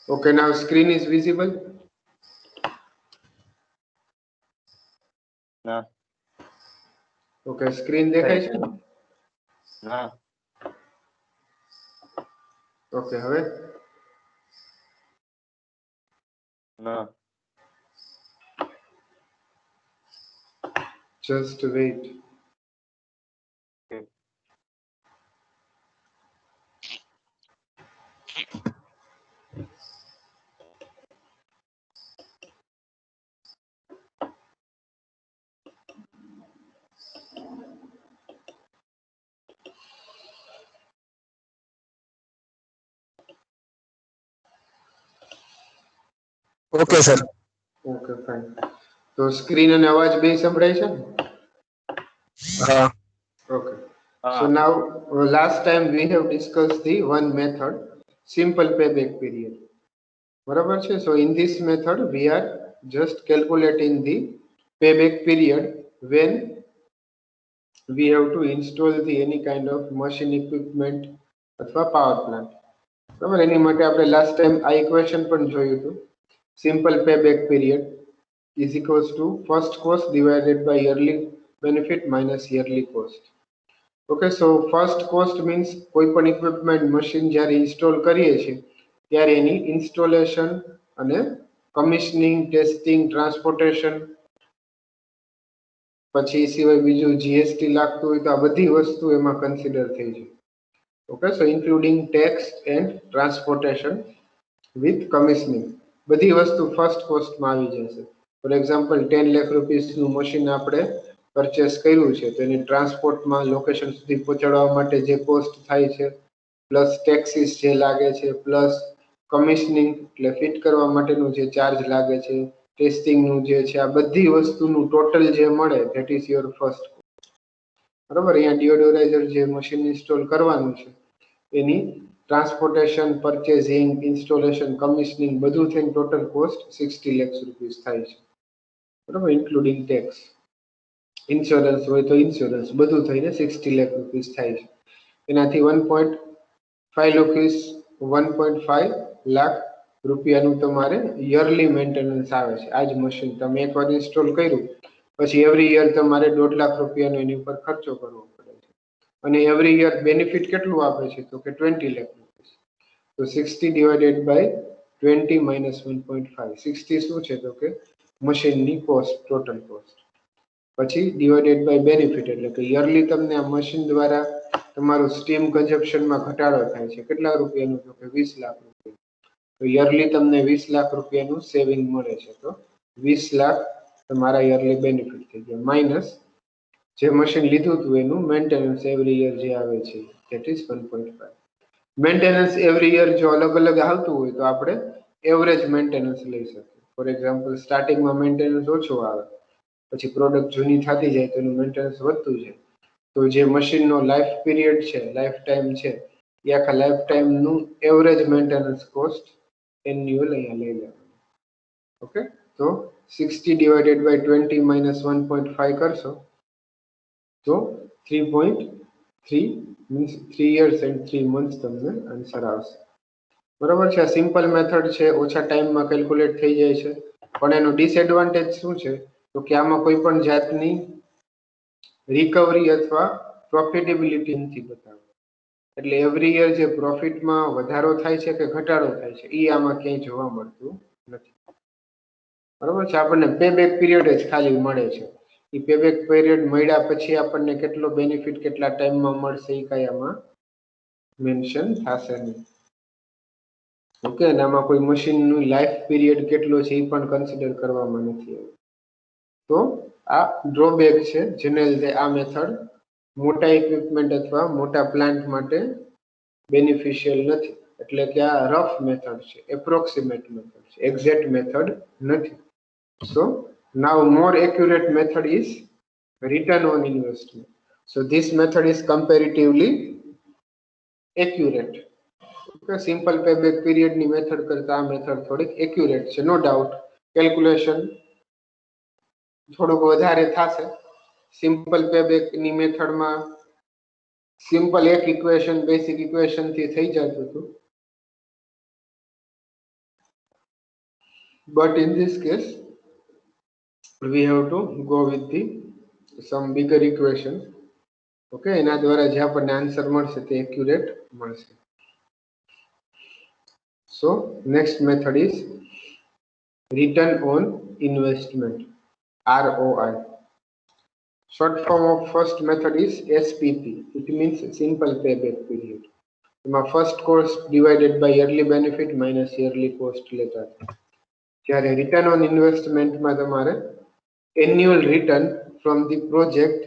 Okay, now screen is visible. ના Okay, screen દેખાય છે ને? ના Okay, હવે ના just wait. Okay sir. Okay, fine. તો સ્ક્રીન અને અવાજ બે સંભળાય છે ને? હા. Okay. હા So now, last time we have discussed the one method, simple payback period. બરાબર છે? So in this method, we are just calculating the payback period when we have to install the any kind of machine equipment અથવા power plant. બરાબર, એની માટે આપણે last time આ equation પણ જોયું હતું. Simple payback period is equals to first cost divided by yearly benefit minus yearly cost. Okay, so first cost means કોઈ પણ equipment machine જ્યારે install કરીએ છીએ ત્યારે એની installation અને commissioning, testing, transportation, પછી એ સિવાય બીજું જીએસટી લાગતું હોય તો આ બધી વસ્તુ એમાં કન્સિડર થઈ જાય. Okay, so including tax and transportation with commissioning બધી વસ્તુ ફર્સ્ટ કોસ્ટમાં આવી જશે. ફોર એક્ઝામ્પલ 10 લાખ રૂપીસનું મશીન આપણે પરચેસ કર્યું છે તો એની ટ્રાન્સપોર્ટમાં લોકેશન સુધી પહોંચાડવા માટે જે કોસ્ટ થાય છે, પ્લસ ટેક્સીસ જે લાગે છે, પ્લસ કમિશનિંગ એટલે ફિટ કરવા માટેનું જે ચાર્જ લાગે છે, ટેસ્ટિંગનું જે છે, આ બધી વસ્તુનું ટોટલ જે મળે ધેટ ઇઝ યોર ફર્સ્ટ. બરાબર, અહીંયા ડિયોડોરાઇઝર જે મશીન ઇન્સ્ટોલ કરવાનું છે એની ટ્રાન્સપોર્ટેશન, પરચેઝિંગ, ઇન્સ્ટોલેશન, કમિશનિંગ બધું થઈને ટોટલ કોસ્ટ 60 લાખ રૂપીસ થાય છે. બરાબર, ઇન્ક્લુડિંગ ટેક્સ, ઇન્સ્યોરન્સ હોય તો ઇન્સ્યોરન્સ બધું થઈને 60 લાખ રૂપીસ થાય છે. એનાથી 1.5 રૂપીસ 1.5 લાખ રૂપિયાનું તમારે યરલી મેન્ટેનન્સ આવે છે. આ જ મશીન તમે એકવાર ઇન્સ્ટોલ કર્યું પછી એવરી યર તમારે 1.5 લાખ રૂપિયાનો એની ઉપર ખર્ચો કરવો પડે છે. અને એવરી યર બેનિફિટ કેટલું આપે છે તો કે 20 લાખ રૂપિયા. તો 60 ડિવાઇડેડ બાય 20 માઇનસ 1.5. 60 શું છે તો કે મશીનની કોસ્ટ, ટોટલ કોસ્ટ, પછી ડિવાઇડેડ બાય બેનિફિટ એટલે કે યરલી તમને આ મશીન દ્વારા તમારું સ્ટીમ કન્ઝપ્શનમાં ઘટાડો થાય છે. કેટલા રૂપિયાનું તો કે 20 લાખ રૂપિયા. તો યરલી તમને 20 લાખ રૂપિયાનું સેવિંગ મળે છે. તો 20 લાખ તમારા યરલી બેનિફિટ થઈ ગયા, માઇનસ જે મશીન લીધું હતું એનું મેન્ટેનન્સ એવરી યર જે આવે છે that is 1.5. Maintenance every year જો અલગ અલગ આવતું હોય તો આપણે એવરેજ મેન્ટેનન્સ લઈ શકીએ. ફોર એક્ઝામ્પલ સ્ટાર્ટિંગમાં મેન્ટેનન્સ ઓછો આવે, પછી પ્રોડક્ટ જૂની થતી જાય તો એનું મેન્ટેનન્સ વધતું જાય. તો જે મશીનનો લાઈફ પીરિયડ છે, લાઈફ ટાઈમ છે, એ આખા લાઈફ ટાઈમનું એવરેજ મેન્ટેનન્સ કોસ્ટ એન્યુઅલ અહીંયા લઈ લેવાનું. ઓકે, તો 60 ડિવાઇડેડ બાય 20 માઇનસ 1.5 કરશો તો 3.3 મીન્સ 3 years and 3 months તમને આન્સર આવશે. બરાબર છે, આ સિમ્પલ મેથડ છે, ઓછા ટાઈમમાં કેલ્ક્યુલેટ થઈ જાય છે. પણ એનો ડિસએડવાન્ટેજ શું છે તો કે આમાં કોઈ પણ જાતની રિકવરી અથવા પ્રોફિટેબિલિટી નથી બતાવતી. એટલે એવરી યર જે પ્રોફિટમાં વધારો થાય છે કે ઘટાડો થાય છે એ આમાં ક્યાંય જોવા મળતું નથી. બરાબર છે, આપણને પેબેક પીરિયડ જ ખાલી મળે છે. એ પેબેક પીરિયડ મળ્યા પછી આપણને કેટલો બેનિફિટ કેટલા ટાઈમમાં મળશે એ કઈ આમાં મેન્શન થશે નહીં. ઓકે, અને આમાં કોઈ મશીનનું લાઈફ પીરિયડ કેટલો છે એ પણ કન્સિડર કરવામાં નથી આવ્યું. તો આ ડ્રોબેક છે જેને લીધે આ મેથડ મોટા ઇક્વિપમેન્ટ અથવા મોટા પ્લાન્ટ માટે બેનિફિશિયલ નથી. એટલે કે આ રફ મેથડ છે, એપ્રોક્સિમેટ મેથડ છે, એક્ઝેક્ટ મેથડ નથી. So now more accurate method is return on investment. So this method is comparatively accurate. Okay, simple payback period ની મેથડ કરતા આ મેથડ થોડીક એક્યુરેટ છે. નો ડાઉટ કેલ્ક્યુલેશન થોડુંક વધારે થશે. સિમ્પલ પેબેક ની મેથડમાં સિમ્પલ એક ઇક્વેશન, બેસિક ઇક્વેશન થી થઈ જતું હતું. but in this case we have to go with the some bigger equation. Okay, એના દ્વારા જે આપણને આન્સર મળશે તે એક્યુરેટ મળશે. So next method is return on investment, ROI. Short form of first method is SPP. It means simple payback period. First cost divided by yearly benefit minus yearly cost લેતા હતા. જ્યારે return on investment માં તમારે annual return from the project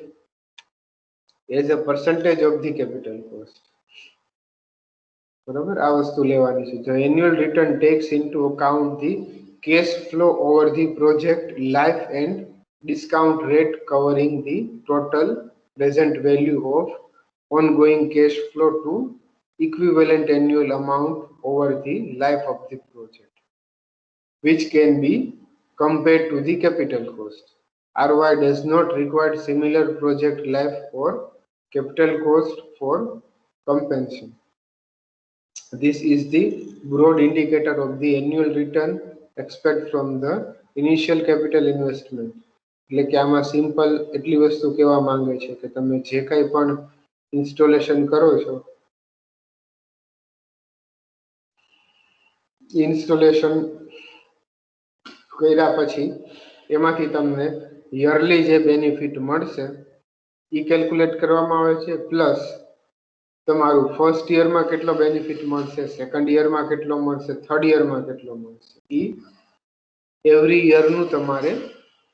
as a percentage of the capital cost. બરાબર, આ વસ્તુ લેવાની છે. The annual return takes into account the cash flow over the project life and discount rate covering the total present value of ongoing cash flow to equivalent annual amount over the life of the project, which can be compared to the capital cost. ROI does not require similar project life or capital cost for compensation. This is the broad indicator of the annual return expect from the initial capital investment. એટલે કે આમાં simple એટલી વસ્તુ કહેવા માંગે છે કે તમે જે કંઈ પણ ઇન્સ્ટોલેશન કરો છો, ઇન્સ્ટોલેશન કર્યા પછી એમાંથી તમને યરલી જે બેનિફિટ મળશે એ કેલ્ક્યુલેટ કરવામાં આવે છે, પ્લસ તમારું ફર્સ્ટ યરમાં કેટલો બેનિફિટ મળશે, સેકન્ડ યરમાં કેટલો મળશે, થર્ડ યરમાં કેટલો મળશે, એ એવરી યરનું તમારે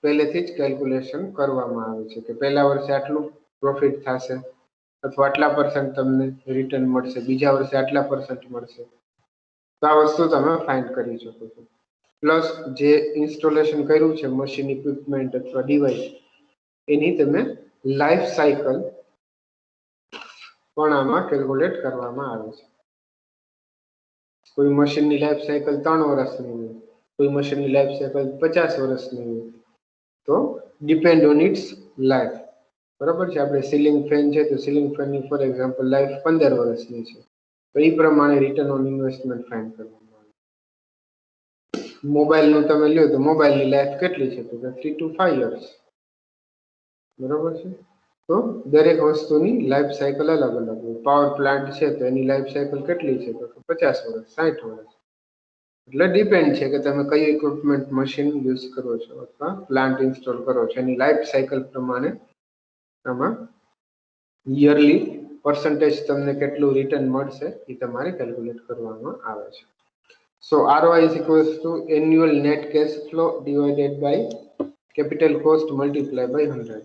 પહેલેથી જ કેલ્ક્યુલેશન કરવામાં આવે છે કે પહેલા વર્ષે આટલું પ્રોફિટ થશે અથવા આટલા % તમને રિટર્ન મળશે, બીજા વર્ષે આટલા % મળશે. તો આ વસ્તુ તમે ફાઇન્ડ કરી શકો છો. પ્લસ જે ઇન્સ્ટોલેશન કર્યું છે મશીન, ઇક્વિપમેન્ટ અથવા ડિવાઇસ, એની તમે લાઈફ સાયકલ પણ આમાં કેલ્ક્યુલેટ કરવામાં આવે છે. કોઈ મશીનની લાઈફ સાયકલ 3 વર્ષની હોય, કોઈ મશીનની લાઈફ સાયકલ 50 વર્ષની હોય, તો ડિપેન્ડ ઓન ઇટ્સ લાઈફ. બરાબર છે. આપણે સીલિંગ ફેન છે તો સીલિંગ ફેનની ફોર એક્ઝામ્પલ લાઈફ 15 વર્ષની છે, તો એ પ્રમાણે રિટર્ન ઓન ઇન્વેસ્ટમેન્ટ ફાઇન્ડ કરવામાં આવે. મોબાઈલનું તમે લ્યો તો મોબાઈલની લાઈફ કેટલી છે તો 3 to 5 years. બરાબર છે. તો દરેક વસ્તુની લાઈફ સાયકલ અલગ અલગ હોય. પાવર પ્લાન્ટ છે તો એની લાઈફ સાયકલ કેટલી છે તો 50 વર્ષ, 60 વર્ષ. એટલે ડિપેન્ડ છે કે તમે કઈ ઇક્વિપમેન્ટ મશીન યુઝ કરો છો અથવા પ્લાન્ટ ઇન્સ્ટોલ કરો છો, એની લાઈફ સાયકલ પ્રમાણે આમાં યરલી પર્સન્ટેજ તમને કેટલું રિટર્ન મળશે એ તમારે કેલ્ક્યુલેટ કરવામાં આવે છે. સો ROI is equals to annual net cash flow divided by capital cost multiplied by 100.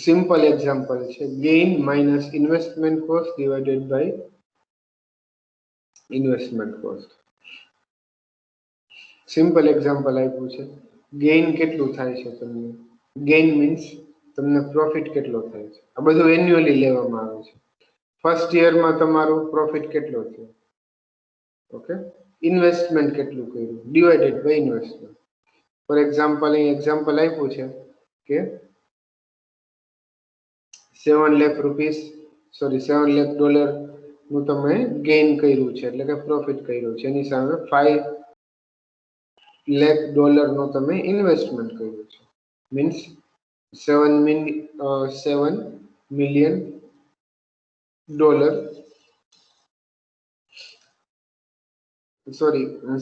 Simple example છે gain minus investment cost divided by investment cost. Simple example આપ્યું છે, ગેઇન કેટલું થાય છે તમને, ગેઇન મીન્સ તમને પ્રોફિટ કેટલો થાય છે. આ બધું એન્યુઅલી લેવામાં આવે છે. ફર્સ્ટ યરમાં તમારું પ્રોફિટ કેટલો થયો, ઓકે, ઇન્વેસ્ટમેન્ટ કેટલું કર્યું divided by investment. For example અહીં એક્ઝામ્પલ આપ્યું છે કે 7 લાખ રૂપીસ $7 lakh નું તમે ગેઇન કર્યું છે એટલે કે પ્રોફિટ કર્યું છે, એની સામે $5 lakh નું તમે ઇન્વેસ્ટમેન્ટ કર્યું છે. Means 7 million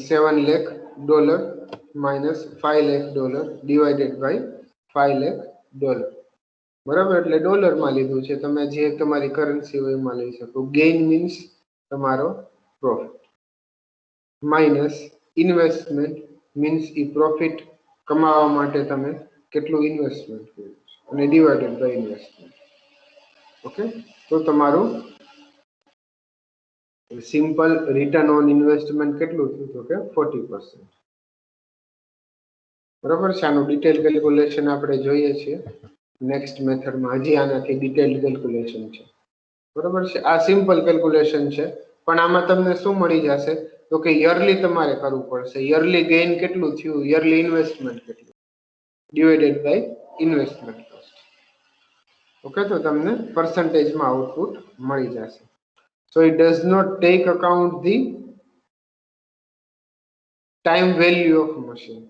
$7 lakh minus $5 lakh divided by $5 lakh. બરાબર, એટલે ડોલરમાં લીધું છે, તમે જે તમારી કરન્સી હોય એમાં લઈ શકો. ગેઇન મીન્સ તમારો પ્રોફિટ, માઇનસ ઇન્વેસ્ટમેન્ટ મીન્સ એ પ્રોફિટ કમાવા માટે તમે કેટલું ઇન્વેસ્ટમેન્ટ કર્યું છે, અને ડિવાઇડેડ બાય ઇન્વેસ્ટમેન્ટ. ઓકે, તો તમારું સિમ્પલ રિટર્ન ઓન ઇન્વેસ્ટમેન્ટ કેટલું થયું તો કે 40%. બરાબર છે. આનું ડિટેલ કેલ્ક્યુલેશન આપણે જોઈએ છીએ નેક્સ્ટ મેથડમાં. હજી આનાથી ડિટેલ્ડ કેલ્ક્યુલેશન છે. બરાબર છે. આ સિમ્પલ કેલ્ક્યુલેશન છે, પણ આમાં તમને શું મળી જશે તો કે યરલી તમારે કરવું પડશે. યરલી ગેઇન કેટલું થયું, યરલી ઇન્વેસ્ટમેન્ટ કેટલું divided by investment cost. Okay, તો તમને પર્સન્ટેજમાં આઉટપુટ મળી જશે. So it does not take account the time value of machine,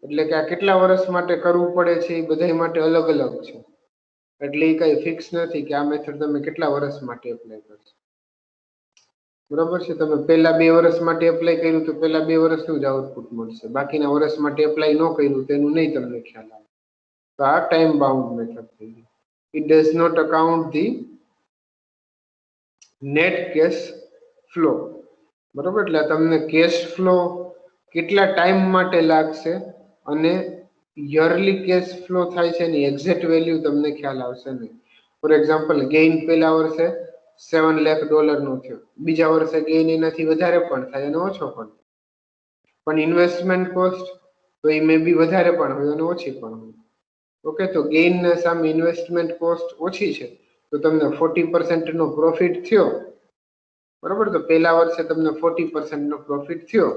એટલે કે આ કેટલા વર્ષ માટે કરવું પડે છે એ બધા માટે અલગ અલગ છે. એટલે એ કઈ ફિક્સ નથી કે આ મેથડ તમે કેટલા વર્ષ માટે એપ્લાય કરશો. બરાબર છે. તમે પહેલા 2 વર્ષ માટે એપ્લાય કર્યું તો પહેલા 2 વર્ષનું જ આઉટપુટ મળશે, બાકીના વર્ષ માટે એપ્લાય ન કર્યું તેનું નહીં તમને ખ્યાલ આવે. તો આ ટાઈમ બાઉન્ડ મેથડ થઈ ગઈ. It does not account the net cash flow. બરોબર, એટલે તમને કેશ ફ્લો કેટલા ટાઈમ માટે લાગશે અને યરલી કેશ ફ્લો થાય છે એની એક્ઝેક્ટ વેલ્યુ તમને ખ્યાલ આવશે નહીં. ફોર એક્ઝામ્પલ, ગેઇન પહેલા વર્ષે $7 લાખ નો થયો, બીજા વર્ષે ગેઇન એનાથી વધારે પણ થાય અને ઓછો પણ. પણ ઇન્વેસ્ટમેન્ટ કોસ્ટ તો એ મે બી વધારે પણ હોય અને ઓછી પણ હોય. ઓકે, તો ગેઇન ના સામે ઇન્વેસ્ટમેન્ટ કોસ્ટ ઓછી છે તો તમને 40% નો પ્રોફિટ થયો. બરોબર, તો પહેલા વર્ષે તમને 40% નો પ્રોફિટ થયો,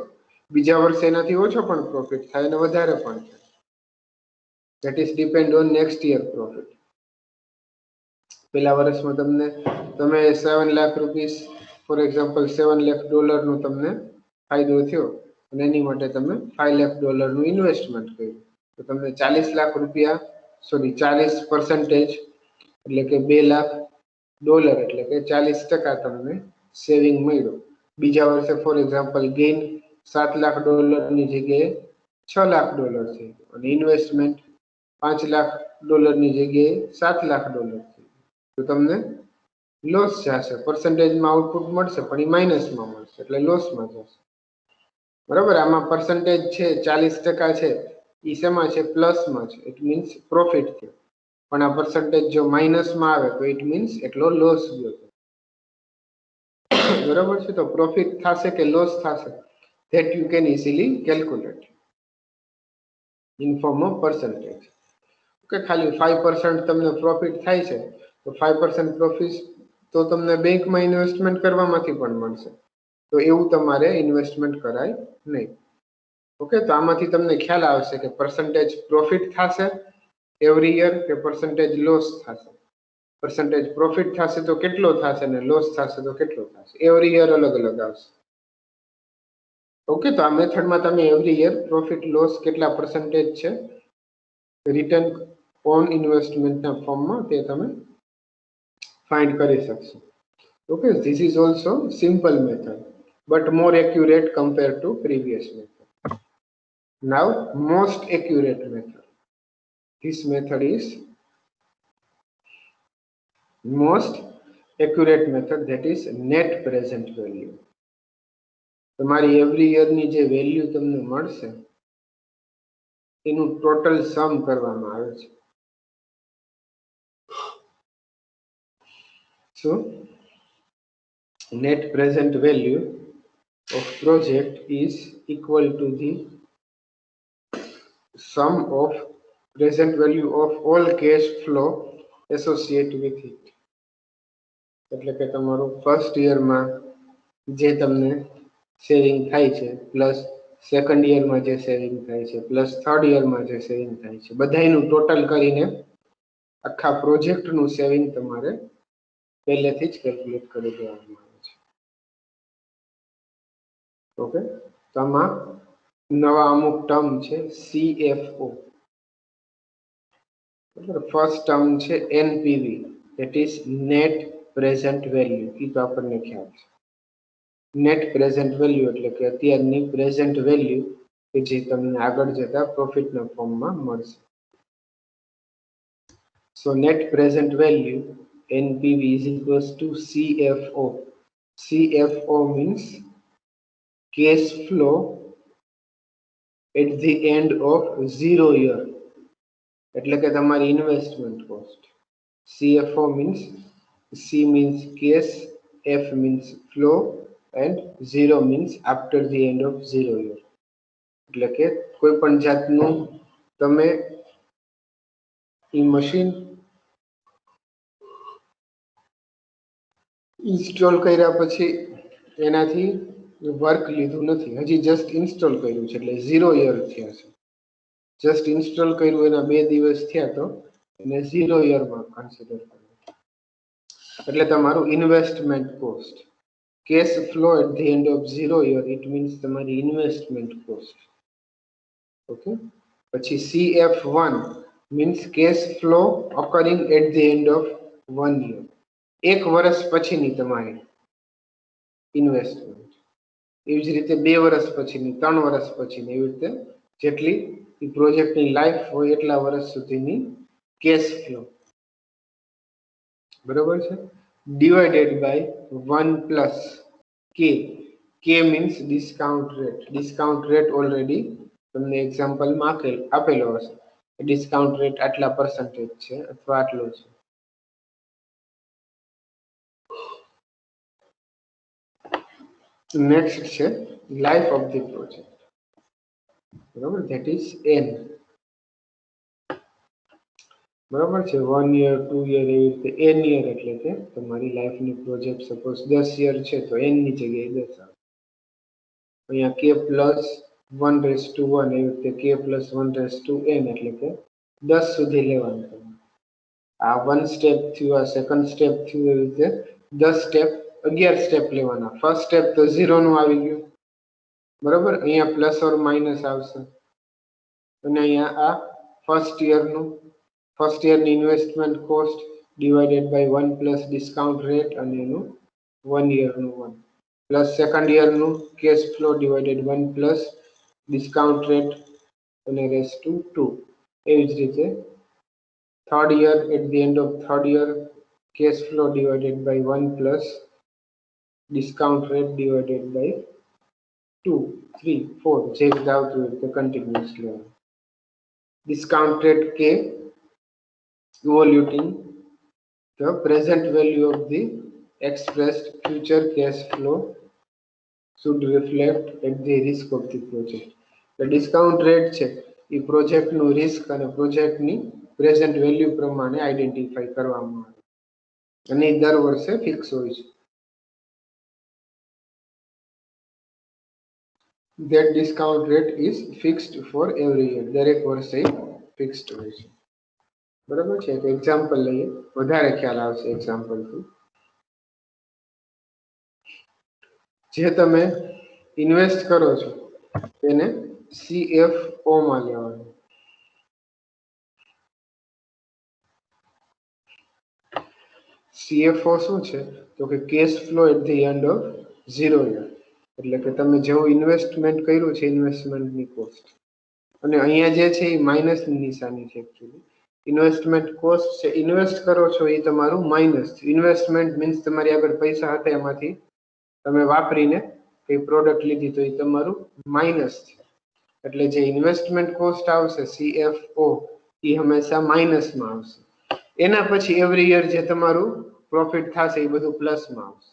બીજા વર્ષે એનાથી ઓછો પણ પ્રોફિટ થાય અને વધારે પણ થાય. That is depend on next year profit. પહેલા વર્ષમાં તમે 7 lakh rupees, for example $7 lakh નો તમને ફાયદો થયો અને એની માટે તમે $5 લાખ નું ઇન્વેસ્ટમેન્ટ કર્યું, તો તમને 40 લાખ રૂપિયા, સોરી 40%, એટલે કે $2 લાખ, એટલે કે 40% તમને સેવિંગ મળ્યો. બીજા વર્ષે ફોર એક્ઝામ્પલ ગેઇન $7 લાખ ની જગ્યાએ $6 લાખ થઈ ગયો અને ઇન્વેસ્ટમેન્ટ $5 લાખ ની જગ્યાએ $7 લાખ થઈ ગયો. તો તમને લોસ જશે, પર્સન્ટેજમાં આઉટપુટ મળશે પણ એ માઇનસમાં મળશે, એટલે લોસમાં જશે. બરાબર, આમાં પર્સન્ટેજ છે 40% છે, એ શેમાં છે? પ્લસમાં છે, ઇટ મીન્સ પ્રોફિટ થયો. પણ આ પર્સન્ટેજ જો માઇનસમાં આવે તો ઇટ મીન્સ એટલો લોસ ગયો. બરાબર છે, તો પ્રોફિટ થશે કે લોસ થશે, that you can easily calculate in form of percentage. કે ખાલી 5% તમને પ્રોફિટ થાય છે તો 5% પ્રોફિટ તો તમને બેંકમાં ઇન્વેસ્ટમેન્ટ કરવામાંથી પણ મળશે, તો એવું તમારે ઇન્વેસ્ટમેન્ટ કરાય નહીં. ઓકે, તો આમાંથી તમને ખ્યાલ આવશે કે પર્સન્ટેજ પ્રોફિટ થશે એવરી યર કે પર્સન્ટેજ લોસ થશે. પર્સન્ટેજ પ્રોફિટ થશે તો કેટલો થશે અને લોસ થશે તો કેટલો થશે, એવરી યર અલગ અલગ આવશે. ઓકે, તો આ મેથડમાં તમે એવરી યર પ્રોફિટ લોસ કેટલા પર્સન્ટેજ છે રિટર્ન ઓન ઇન્વેસ્ટમેન્ટના ફોર્મમાં તે તમે ફાઇન્ડ કરી શકશો. Okay, this is also simple method but more accurate compared to previous method. Now, most accurate method. This method is most accurate method, that is net present value. તમારી every યરની જે value તમને મળશે એનું total સમ કરવામાં આવે છે. So, net present value of project is equal to the sum of present value of all cash flow associated with it. એટલે કે તમારું ફર્સ્ટ યરમાં જે તમને સેવિંગ થાય છે પ્લસ સેકન્ડ યરમાં જે સેવિંગ થાય છે પ્લસ થર્ડ યરમાં જે સેવિંગ થાય છે, બધાયનું ટોટલ કરીને આખા પ્રોજેક્ટનું સેવિંગ તમારે પહેલેથી જ કેલ્ક્યુલેટ કરી દેવામાં આવે છે. ઓકે, તો આમાં નવા અમુક ટર્મ છે CFO. ફર્સ્ટ ટર્મ છે NPV, that is net present value. એ તો આપણને ખ્યાલ છે. નેટ પ્રેઝન્ટ વેલ્યુ એટલે કે અત્યારની પ્રેઝન્ટ વેલ્યુ કે જે તમને આગળ જતા પ્રોફિટના ફોર્મમાં મળશે. So net present value NPV is equals to CFO. CFO means cash flow at the end of 0 year. એટલે કે તમારી investment cost. CFO means C means cash, F means flow and 0 means after the end of 0 year. એટલે કે કોઈ પણ જાતનું તમે ઈ machine install કર્યા પછી એનાથી વર્ક લીધું નથી, હજી જસ્ટ ઇન્સ્ટોલ કર્યું છે એટલે 0 યર થયા છે. જસ્ટ ઇન્સ્ટોલ કર્યું એના 2 દિવસ થયા તો એને 0 યરમાં કન્સિડર કર્યું. એટલે તમારું investment cost. cash flow at the end of 0 year, it means તમારી investment cost. Okay. પછી CF1 means cash flow occurring at the end of 1 year. એક વર્ષ પછીની તમારી ઇન્વેસ્ટમેન્ટ. એવી જ રીતે 2 વર્ષ પછીની, 3 વર્ષ પછીની, એવી રીતે જેટલી એ પ્રોજેક્ટની લાઈફ હોય એટલા વર્ષ સુધીની કેશ ફ્લો. બરોબર છે? ડિવાઇડેડ બાય 1 પ્લસ કે. કે means discount rate. Discount rate already તમને એક્ઝામ્પલમાં આપેલો હશે. ડિસ્કાઉન્ટ રેટ આટલા પર્સન્ટેજ છે અથવા આટલો છે. નેક્સ્ટ છે લાઈફ ઓફ ધ પ્રોજેક્ટ. બરોબર, ધેટ ઇઝ એન. બરોબર છે, 1 યર, 2 યર, એવી રીતે એન યર એટલે કે તમારી લાઈફની પ્રોજેક્ટ સપોઝ 10 યર છે તો એન ની જગ્યાએ 10 આવે. અહીંયા કે પ્લસ 1:1 એવી રીતે કે પ્લસ 1:n એટલે કે 10 સુધી લેવાનું તમે. આ 1 સ્ટેપ થયું, આ સેકન્ડ સ્ટેપ થયું, એવી રીતે 10 સ્ટેપ, 11 સ્ટેપ લેવાના. ફર્સ્ટ સ્ટેપ તો 0 નું આવી ગયું. બરોબર, અહીંયા પ્લસ ઓર માઇનસ આવશે. અને અહીંયા આ ફર્સ્ટ યરની investment cost divided by 1 plus discount rate અને એનું 1 યરનું 1 પ્લસ સેકન્ડ યરનું cash flow divided 1 plus discount rate અને રેસ ટુ 2. એવી જ રીતે third year, at the end of third year cash flow divided by 1 plus discount rate divided by 2, 3, 4 જે રીતે આવતું હોય તે કન્ટિન્યુઅસ લેવાનું. Discount rate K evaluating the present value of the expressed future cash flow should reflect at the risk of the project. The discount rate છે એ પ્રોજેક્ટનું risk અને પ્રોજેક્ટની પ્રેઝન્ટ વેલ્યુ પ્રમાણે આઈડેન્ટિફાઈ કરવામાં આવે અને એ દર વર્ષે ફિક્સ હોય છે. That discount rate is fixed for every year. દરેક વર્ષે ફિક્સ્ડ હોય છે. બરાબર છે? એક એક્ઝામ્પલ લઈએ, વધારે ખ્યાલ આવશે એક્ઝામ્પલથી. જે તમે ઇન્વેસ્ટ કરો છો તેને CFO માં લેવાનું. CFO શું છે? તો કે cash flow at the end of 0 year. એટલે કે તમે જેવું ઇન્વેસ્ટમેન્ટ કર્યું છે ઇન્વેસ્ટમેન્ટની કોસ્ટ, અને અહીંયા જે છે એ માઇનસની નિશાની છે. એકચ્યુઅલી ઇન્વેસ્ટમેન્ટ કોસ્ટ છે, ઇન્વેસ્ટ કરો છો એ તમારું માઇનસ. ઇન્વેસ્ટમેન્ટ મીન્સ તમારી આગળ પૈસા હતા એમાંથી તમે વાપરીને કઈ પ્રોડક્ટ લીધી તો એ તમારું માઇનસ છે. એટલે જે ઇન્વેસ્ટમેન્ટ કોસ્ટ આવશે CFO એ હંમેશા માઇનસમાં આવશે. એના પછી એવરી યર જે તમારું પ્રોફિટ થશે એ બધું પ્લસમાં આવશે.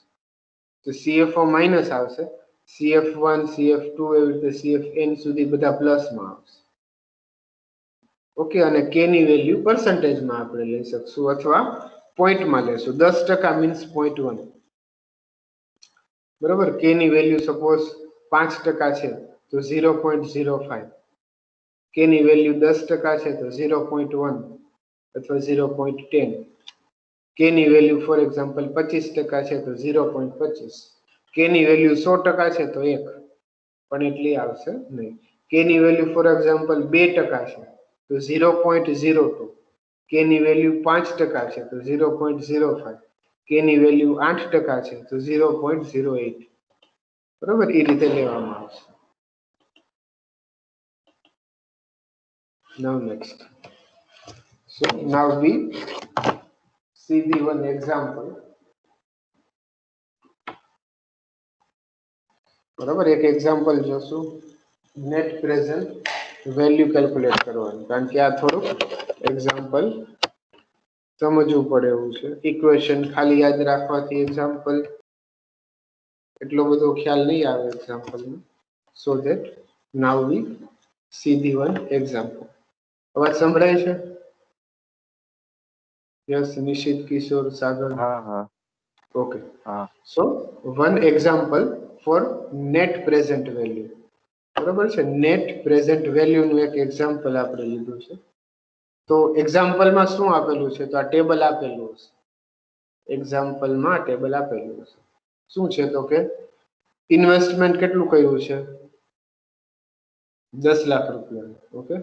તો CFO માઇનસ આવશે, CF1, CF2 એવી રીતે CFN સુધી બધા પ્લસમાં આવશે. ઓકે, અને કે ની વેલ્યુ પર્સન્ટેજમાં આપણે લઈ શકશું અથવા પોઈન્ટમાં લેશું. 10% મીન્સ 0.1. બરોબર, કે ની વેલ્યુ સપોઝ 5% છે તો 0.05. કે ની વેલ્યુ 10% છે તો 0.1 અથવા 0.10. કે ની વેલ્યુ ફોર એક્ઝામ્પલ 25% છે તો 0.25. કે ની વેલ્યુ 100% છે તો 1, પણ એટલી આવશે નહીં. કે ની વેલ્યુ ફોર એક્ઝામ્પલ 2% છે તો 0.02. કે ની વેલ્યુ 5% છે તો 0.05. કે ની વેલ્યુ 8% છે તો 0.08. બરોબર, એ રીતે લેવામાં આવશે. Now next. So now we see the one example. બરાબર, એક એક્ઝામ્પલ જોશું. નેટ પ્રેઝન્ટ વેલ્યુ કેલ્ક્યુલેટ કરવાનું, કારણ કે આ થોડુંક એક્ઝામ્પલ સમજવું પડે એવું છે. ઇક્વેશન ખાલી યાદ રાખવાથી એક્ઝામ્પલ એટલો બધો ખ્યાલ નહીં આવે એક્ઝામ્પલમાં. So that now we see the one example. અવાજ સંભળાય છે? યસ, નિશિત, કિશોર, સાગર. હા હા ઓકે. હા so one example for net present value. બરોબર છે? નેટ પ્રેઝન્ટ વેલ્યુ નું એક એક્ઝામ્પલ આપણે લીધું છે. તો એક્ઝામ્પલમાં શું આપેલું છે? તો આ ટેબલ આપેલું હશે. એક્ઝામ્પલમાં ટેબલ આપેલું હશે. શું છે તો કે ઇન્વેસ્ટમેન્ટ કેટલું કર્યું છે 10 લાખ રૂપિયાનું. ઓકે,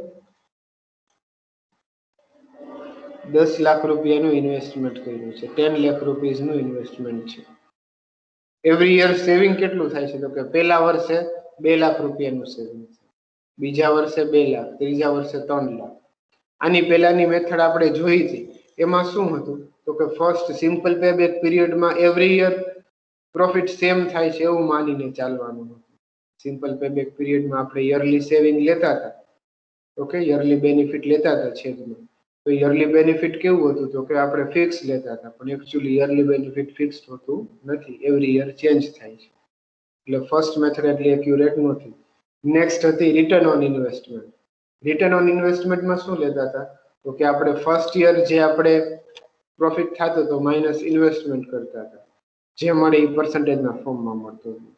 10 લાખ રૂપિયાનું ઇન્વેસ્ટમેન્ટ કર્યું છે, 10 લાખ રૂપીસનું ઇન્વેસ્ટમેન્ટ છે. એવરી યર સેવિંગ કેટલું થાય છે તો કે પહેલા વર્ષે 2 લાખ રૂપિયાનું સેવિંગ છે, બીજા વર્ષે 2 લાખ, ત્રીજા વર્ષે 3 લાખ. આની પહેલાની મેથડ આપણે જોઈ હતી, એમાં શું હતું તો કે ફર્સ્ટ સિમ્પલ પે બેક પીરિયડમાં એવરી યર પ્રોફિટ સેમ થાય છે એવું માનીને ચાલવાનું હતું. સિમ્પલ પે બેક પીરિયડમાં આપણે યરલી સેવિંગ લેતા હતા, ઓકે, યરલી બેનિફિટ લેતા હતા છેદમાં. તો યરલી બેનિફિટ કેવું હતું તો કે આપણે ફિક્સ લેતા હતા, પણ એકચ્યુઅલી યરલી બેનિફિટ ફિક્સ હોતું નથી, એવરી યર ચેન્જ થાય છે. એટલે ફર્સ્ટ મેથડ એટલી એક્યુરેટ નથી. નેક્સ્ટ હતી return on investment. Return on ઇન્વેસ્ટમેન્ટમાં શું લેતા હતા તો કે આપણે ફર્સ્ટ યર જે આપણે પ્રોફિટ થતો તો માઇનસ ઇન્વેસ્ટમેન્ટ કરતા હતા, જે મળે એ પર્સન્ટેજના ફોર્મમાં મળતું હતું.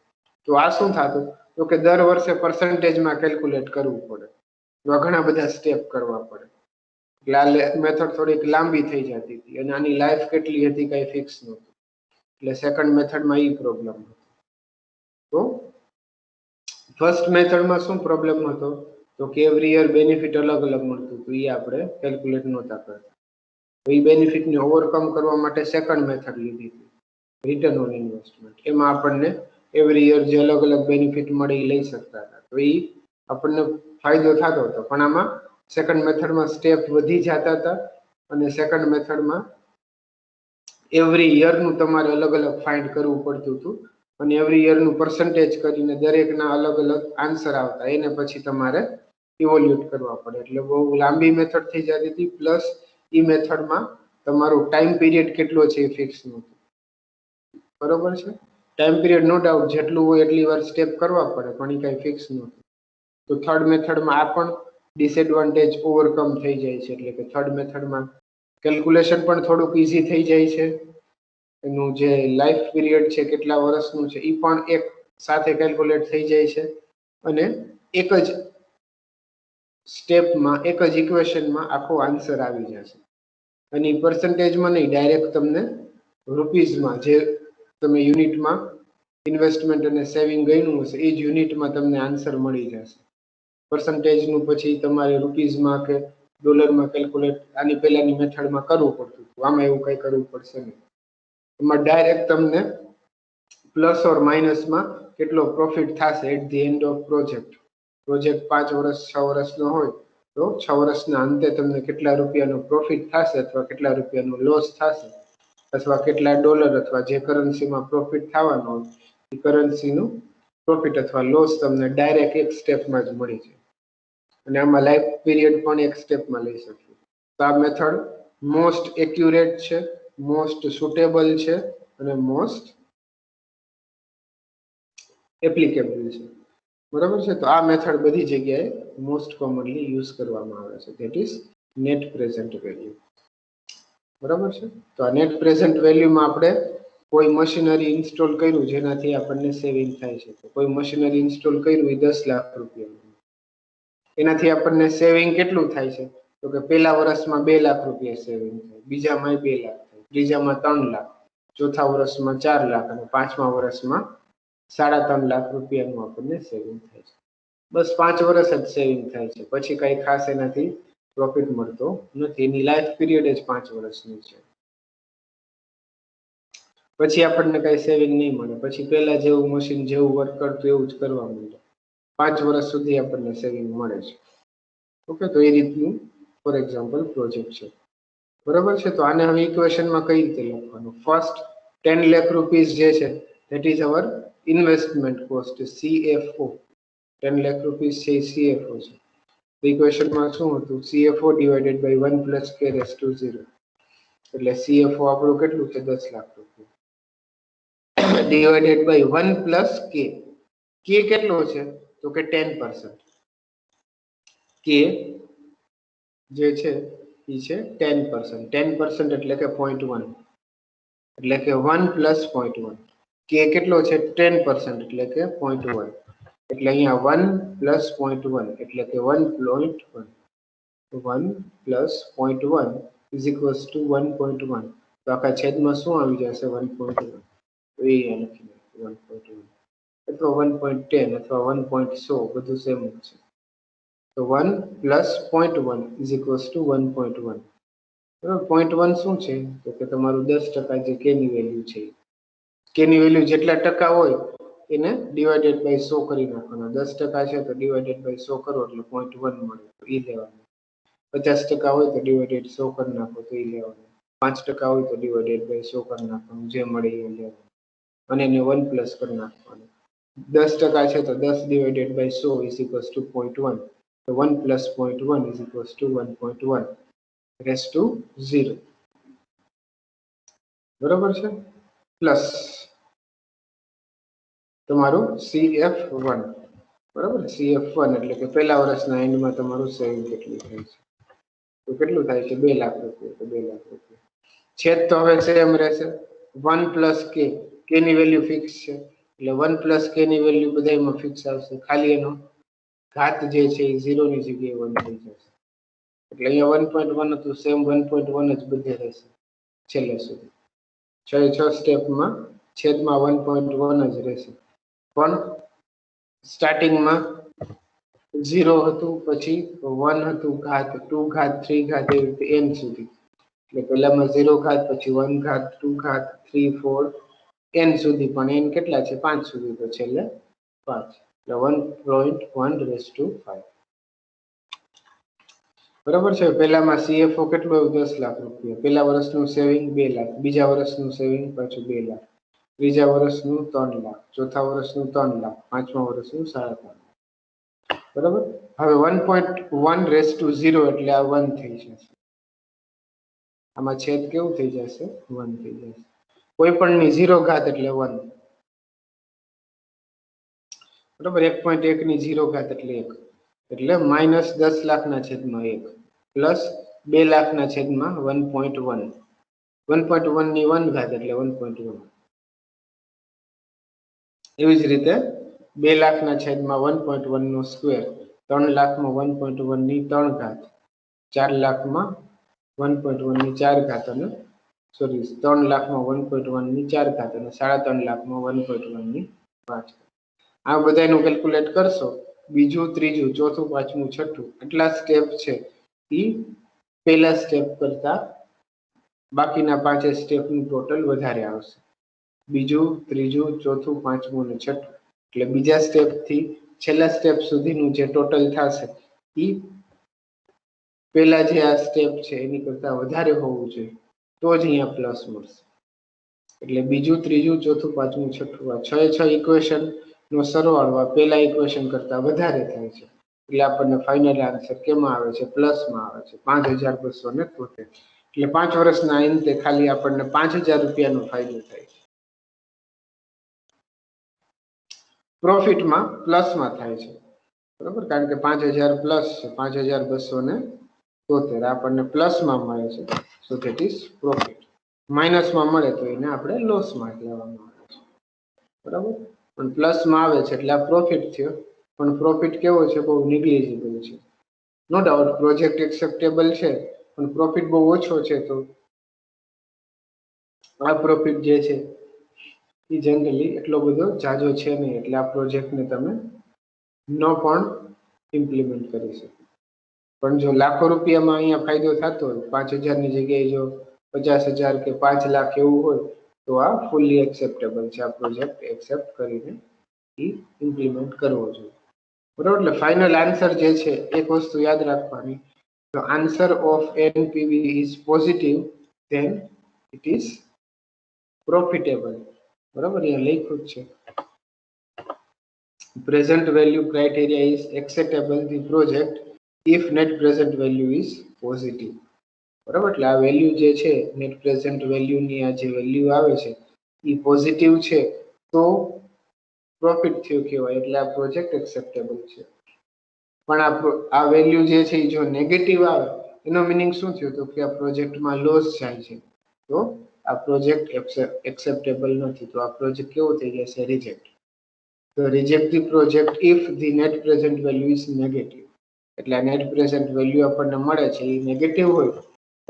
તો આ શું થતું તો કે દર વર્ષે પર્સન્ટેજમાં કેલ્ક્યુલેટ કરવું પડે, તો ઘણા બધા સ્ટેપ કરવા પડે. એટલે આ મેથડ થોડીક લાંબી થઈ જતી હતી અને આની લાઈફ કેટલી હતી કઈ ફિક્સ નહોતું. એટલે સેકન્ડ મેથડમાં એ પ્રોબ્લેમ હતો. તો ફર્સ્ટ મેથડમાં શું પ્રોબ્લેમ હતો તો કે એવરી યર બેનિફિટ અલગ અલગ મળતું હતું, એ આપણે કેલ્ક્યુલેટ નહોતા કરતા. તો એ બેનિફિટને ઓવરકમ કરવા માટે સેકન્ડ મેથડ લીધી હતી, રિટર્ન ઓન ઇન્વેસ્ટમેન્ટ. એમાં આપણને એવરી યર જે અલગ અલગ બેનિફિટ મળે એ લઈ શકતા હતા, તો એ આપણને ફાયદો થતો હતો. પણ આમાં સેકન્ડ મેથડમાં સ્ટેપ વધી જતા હતા અને સેકન્ડ મેથડમાં એવરી યરનું તમારે અલગ અલગ ફાઇન્ડ કરવું પડતું હતું અને એવરી યરનું પર્સન્ટેજ કરીને દરેકના અલગ અલગ આન્સર આવતા, એને પછી તમારે ઇવોલ્યુટ કરવા પડે. એટલે બહુ લાંબી મેથડ થઈ જતી હતી. પ્લસ એ મેથડમાં તમારો ટાઈમ પીરિયડ કેટલો છે એ ફિક્સ નહોતું. બરોબર છે, ટાઈમ પીરિયડ નો ડાઉટ જેટલું હોય એટલી વાર સ્ટેપ કરવા પડે, પણ એ કઈ ફિક્સ નહોતું. તો થર્ડ મેથડમાં આ પણ ડિસએડવાન્ટેજ ઓવરકમ થઈ જાય છે. એટલે કે થર્ડ મેથડમાં કેલ્ક્યુલેશન પણ થોડુંક ઈઝી થઈ જાય છે, એનું જે લાઈફ પીરિયડ છે કેટલા વર્ષનું છે એ પણ એક સાથે કેલ્ક્યુલેટ થઈ જાય છે અને એક જ સ્ટેપમાં એક જ ઇક્વેશનમાં આખો આન્સર આવી જશે. અને પર્સન્ટેજમાં નહીં, ડાયરેક્ટ તમને રૂપીઝમાં જે તમે યુનિટમાં ઇન્વેસ્ટમેન્ટ અને સેવિંગ ગણ્યું હશે એ જ યુનિટમાં તમને આન્સર મળી જશે. પર્સન્ટેજનું પછી તમારે રૂપીઝમાં કે ડોલરમાં કેલ્ક્યુલેટ આની પહેલાની મેથડમાં કરવું પડતું હતું, આમાં એવું કંઈ કરવું પડશે નહીં. એમાં ડાયરેક્ટ તમને પ્લસ ઓર માઇનસમાં કેટલો પ્રોફિટ થશે at the end of project. Project 5 વર્ષ 6 વર્ષનો હોય તો 6 વર્ષના અંતે તમને કેટલા રૂપિયાનો પ્રોફિટ થશે અથવા કેટલા રૂપિયાનો લોસ થશે, અથવા કેટલા ડોલર અથવા જે કરન્સીમાં પ્રોફિટ થવાનો હોય એ કરન્સીનું પ્રોફિટ અથવા લોસ તમને ડાયરેક્ટ એક સ્ટેપમાં જ મળી જાય. અને આમાં લાઈફ પીરિયડ પણ એક સ્ટેપમાં લઈ શકીએ. તો આ મેથડ મોસ્ટ એક્યુરેટ છે, મોસ્ટ સુટેબલ છે અને મોસ્ટ એપ્લિકેબલ છે. બરાબર છે, તો આ મેથડ બધી જગ્યાએ મોસ્ટ કોમનલી યુઝ કરવામાં આવે છે, that is net present value. બરાબર છે, તો આ નેટ પ્રેઝન્ટ વેલ્યુમાં આપણે કોઈ મશીનરી ઇન્સ્ટોલ કર્યું જેનાથી આપણને સેવિંગ થાય છે. તો કોઈ મશીનરી ઇન્સ્ટોલ કર્યું એ 10 લાખ રૂપિયા, એનાથી આપણને સેવિંગ કેટલું થાય છે તો કે પહેલા વર્ષમાં 2 લાખ રૂપિયા સેવિંગ થાય, બીજામાં 2 લાખ થાય, ત્રીજામાં 3 લાખ, ચોથા વર્ષમાં 4 લાખ અને પાંચમા વર્ષમાં 3.5 લાખ રૂપિયાનું આપણને સેવિંગ થાય છે. બસ 5 વર્ષ જ સેવિંગ થાય છે, પછી કઈ ખાસ એનાથી પ્રોફિટ મળતો નથી. એની લાઈફ પીરિયડ જ 5 વર્ષની છે, પછી આપણને કઈ સેવિંગ નહીં મળે. પછી પહેલા જેવું મશીન જેવું વર્ક કરતું એવું જ કરવા માંડે, 5 વર્ષ સુધી આપણને સેવિંગ મળે છે. ઓકે, તો એ રીતનું ફોર એક્ઝામ્પલ પ્રોજેક્ટ છે. બરાબર છે, તો આને હવે ઇક્વેશનમાં કઈ રીતે લખવાનું? ફર્સ્ટ 10 લાખ રૂપીસ જે છે that is our investment cost, CFO. 10 lakh rupees છે એ CFO છે. તો ઇક્વેશનમાં શું હતું? CFO divided by 1 plus k raise to 0. એટલે CFO આપણું કેટલું છે 10 લાખ રૂપિયા divided by 1 plus k. k કેટલો છે તો કે 10%. k જે છે એ છે 10%. 10% એટલે કે 0.1, એટલે કે 1 પ્લસ 0.1. k કેટલો છે 10% એટલે કે 0.1, એટલે અહીંયા 1 પ્લસ 0.1 એટલે કે 1.1. 1 પ્લસ 0.1 ઇઝ ઇક્વલ્સ ટુ 1.1. તો આખા છેદમાં શું આવી જશે 1.1. તો એ લખી દો. 1.1 અથવા 1.10 અથવા 1.100 બધું સેમ જ છે. તો 1 પ્લસ 0.1 ઇઝ ઇક્વલ્સ ટુ 1.1. બરાબર, 0.1 શું છે? તો કે તમારું 10% જે કે ની વેલ્યુ છે. કે ની વેલ્યુ જેટલા ટકા હોય એને ડિવાઇડેડ બાય 100 કરી નાખવાનો. 10% છે તો ડિવાઇડેડ બાય 100 કરો એટલે 0.1 મળે, તો એ લેવાનું. 50% હોય તો ડિવાઇડેડ 100 કરી નાખો તો એ લેવાનું. 5% હોય તો ડિવાઇડેડ બાય 100 કરી નાખવાનું, જે મળે એ લેવાનું. અને એને 1 પ્લસ કરી નાખવાનું. 10% છે તો 10 divided by 100 is equals to 0.1. તો 1 plus 0.1 is equals to 1.1 raise to 0. બરોબર છે? પ્લસ તમારું CF1. બરાબર, CF1 એટલે કે પહેલા વર્ષના એન્ડમાં તમારું સેવિંગ કેટલું થાય છે? તો કેટલું થાય છે? 2 લાખ રૂપિયા. તો 2 લાખ રૂપિયા. છેદ તો હવે સેમ રહેશે. 1 પ્લસ કે ની વેલ્યુ ફિક્સ છે એટલે 1 પ્લસ કે ની વેલ્યુ બધામાં ફિક્સ આવશે. ખાલી એનો ઘાત જે છે એ 0 ની જગ્યાએ 1 થઈ જશે. એટલે અહીંયા 1.1 હતું, સેમ 1.1 જ બધે રહેશે છેલ્લે સુધી. 6 સ્ટેપમાં છેદમાં 1.1 જ રહેશે. પણ સ્ટાર્ટિંગમાં 0 હતું, પછી 1 હતું, ઘાત 2 ઘાત 3 ઘાત એવી રીતે n સુધી. એટલે પહેલામાં 0 ઘાત, પછી 1 ઘાત, 2 ઘાત, 3 4 n સુધી. પણ n કેટલા છે? 5 સુધી. તો છેલ્લે 5 એટલે 1.1 રેસ ટુ 5. બરાબર છે? પહેલામાં CFO કેટલું આવ્યું? 10 લાખ રૂપિયા. પહેલા વર્ષનું સેવિંગ 2 લાખ, બીજા વર્ષનું સેવિંગ પાછું 2 લાખ, ત્રીજા વર્ષનું 3 લાખ, ચોથા વર્ષનું 3 લાખ, પાંચમા વર્ષનું 3.5 લાખ. બરાબર, હવે 1.1 રેસ ટુ 0 એટલે આ 1 થઈ જશે. આમાં છેદ કેવું થઈ જશે? 1 થઈ જશે. કોઈ પણ ની 0 ઘાત એટલે 1. બરાબર, 1.1 ની 0 ઘાત એટલે 1. એટલે માઇનસ 10 લાખના છેદમાં 1 પ્લસ 2 લાખના છેદમાં 1.1. 1.1 ની 1 ઘાત એટલે 1.1. એવી જ રીતે 2 લાખના છેદમાં 1.1 નો સ્ક્વેર, 3 લાખમાં 1.1 ની 3 ઘાત, 4 લાખમાં 1.1 ની 4 ઘાત, અને સોરી 3 લાખમાં 1.1 ની 4 ઘાત અને 3.5 લાખમાં 1.1 ની 5 ઘાત. આ બધાનું કેલ્ક્યુલેટ કરશો, બીજું, ત્રીજું, ચોથું, પાંચમું, છઠ્ઠું એટલા સ્ટેપ છે એ પહેલા સ્ટેપ કરતા બાકીના 5 સ્ટેપનું ટોટલ વધારે આવશે. બીજું, ત્રીજું, ચોથું, પાંચમું અને છઠ્ઠું એટલે બીજા સ્ટેપ થી છેલ્લા સ્ટેપ સુધીનું જે ટોટલ થશે એ પહેલા જે આ સ્ટેપ છે એની કરતા વધારે હોવું જોઈએ, તો જ અહીંયા પ્લસ મળશે. એટલે બીજું, ત્રીજું, ચોથું, પાંચમું, છઠ્ઠું આ 6 ઇક્વેશન નો સરવાળો આ પહેલા ઇક્વેશન કરતા વધારે થાય છે. એટલે આપણને ફાઇનલ આન્સર કેમાં આવે છે? પ્લસમાં આવે છે, 5273. એટલે 5 વર્ષના અંતે ખાલી આપણને 5000 રૂપિયાનો ફાયદો થાય છે. પ્રોફિટમાં પ્લસમાં થાય છે. બરાબર, કારણ કે 5000 પ્લસ છે, 5273 આપણને પ્લસમાં મળે છે. So that is profit. માઇનસમાં મળે તો એને આપણે લોસમાં લેવામાં આવે છે. બરાબર, પણ પ્લસમાં આવે છે એટલે આ પ્રોફિટ થયો. પણ પ્રોફિટ કેવો છે? બહુ નિગ્લિજિબલ છે. નો ડાઉટ પ્રોજેક્ટ એક્સેપ્ટેબલ છે, પણ પ્રોફિટ બહુ ઓછો છે. તો આ પ્રોફિટ જે છે એ જનરલી એટલો બધો જાજો છે નહીં, એટલે આ પ્રોજેક્ટને તમે ન પણ ઇમ્પ્લિમેન્ટ કરી શકો. પણ જો લાખો રૂપિયામાં અહીંયા ફાયદો થતો હોય, 5000 ની જગ્યાએ જો 50,000 કે 5 લાખ એવું હોય, તો આ ફૂલી એક્સેપ્ટેબલ છે. આ પ્રોજેક્ટ એક્સેપ્ટ કરીને એ ઇમ્પ્લિમેન્ટ કરવો જોઈએ. બરાબર, એટલે ફાઇનલ આન્સર જે છે એક વસ્તુ યાદ રાખવાની, the answer of NPV is positive then it is profitable. બરાબર, અહીંયા લખ્યું છે present value criteria is acceptable the project if net present value is positive. બરાબર, એટલે આ વેલ્યુ જે છે નેટ પ્રેઝન્ટ વેલ્યુ ની આ જે વેલ્યુ આવે છે એ પોઝિટિવ છે તો પ્રોફિટ થયું કહેવાય, એટલે આ પ્રોજેક્ટ એક્સેપ્ટેબલ છે. પણ આ વેલ્યુ જે છે એ જો નેગેટિવ આવે એનો મિનિંગ શું થયો? તો કે આ પ્રોજેક્ટમાં લોસ જાય છે, તો આ પ્રોજેક્ટ એક્સેપ્ટેબલ નથી. તો આ પ્રોજેક્ટ કેવો થઈ જશે? રિજેક્ટ. તો reject the project if the net present value is negative. એટલે આ નેટ પ્રેઝન્ટ વેલ્યુ આપણને મળે છે એ નેગેટિવ હોય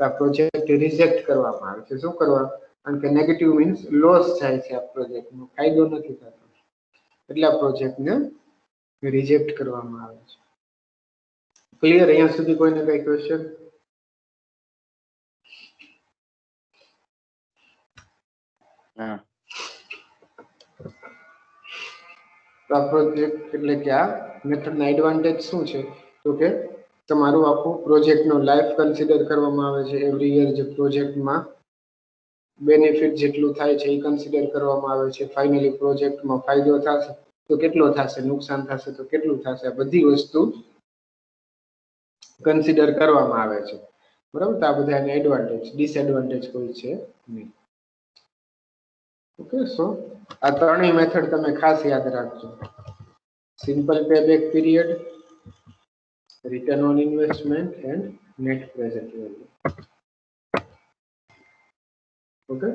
તો આ પ્રોજેક્ટ રિજેક્ટ કરવામાં આવે છે. શું કરવા? કારણ કે નેગેટિવ મીન્સ લોસ થાય છે આ પ્રોજેક્ટનો, ફાયદો નથી થતો, એટલે આ પ્રોજેક્ટને રિજેક્ટ કરવામાં આવે છે. ક્લિયર? અહીંયા સુધી કોઈને કઈ ક્વેશ્ચન? ના. તો આ પ્રોજેક્ટ એટલે કે આ મેથડના એડવાન્ટેજ શું છે? તો કે તમારું આખું પ્રોજેક્ટનો લાઈફ કન્સિડર કરવામાં આવે છે. એવરી યર જે પ્રોજેક્ટમાં બેનિફિટ જેટલું થાય છે એ કન્સિડર કરવામાં આવે છે. ફાઇનલી પ્રોજેક્ટમાં ફાયદો થશે તો કેટલો થશે, નુકસાન થશે તો કેટલું થશે, આ બધી વસ્તુ કન્સિડર કરવામાં આવે છે. બરાબર? તો આ બધા એના એડવાન્ટેજ, ડિસએડવાન્ટેજ કોઈ છે નહીં. ઓકે, સો આ ત્રણેય મેથડ તમે ખાસ યાદ રાખજો. Simple payback period, return on investment and net present value. Okay,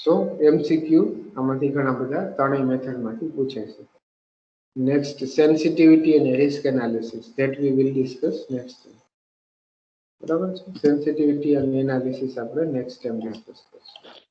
so MCQ આમાંથી ઘણા બધા ત્રણેય મેથડમાંથી પૂછે છે. નેક્સ્ટ સેન્સિટિવિટી અને risk analysis, that we will discuss next time. બરાબર છે? સેન્સિટિવિટી અને એનાલિસિસ આપણે નેક્સ્ટ ટાઈમ ડિસ્કસ કરીશું.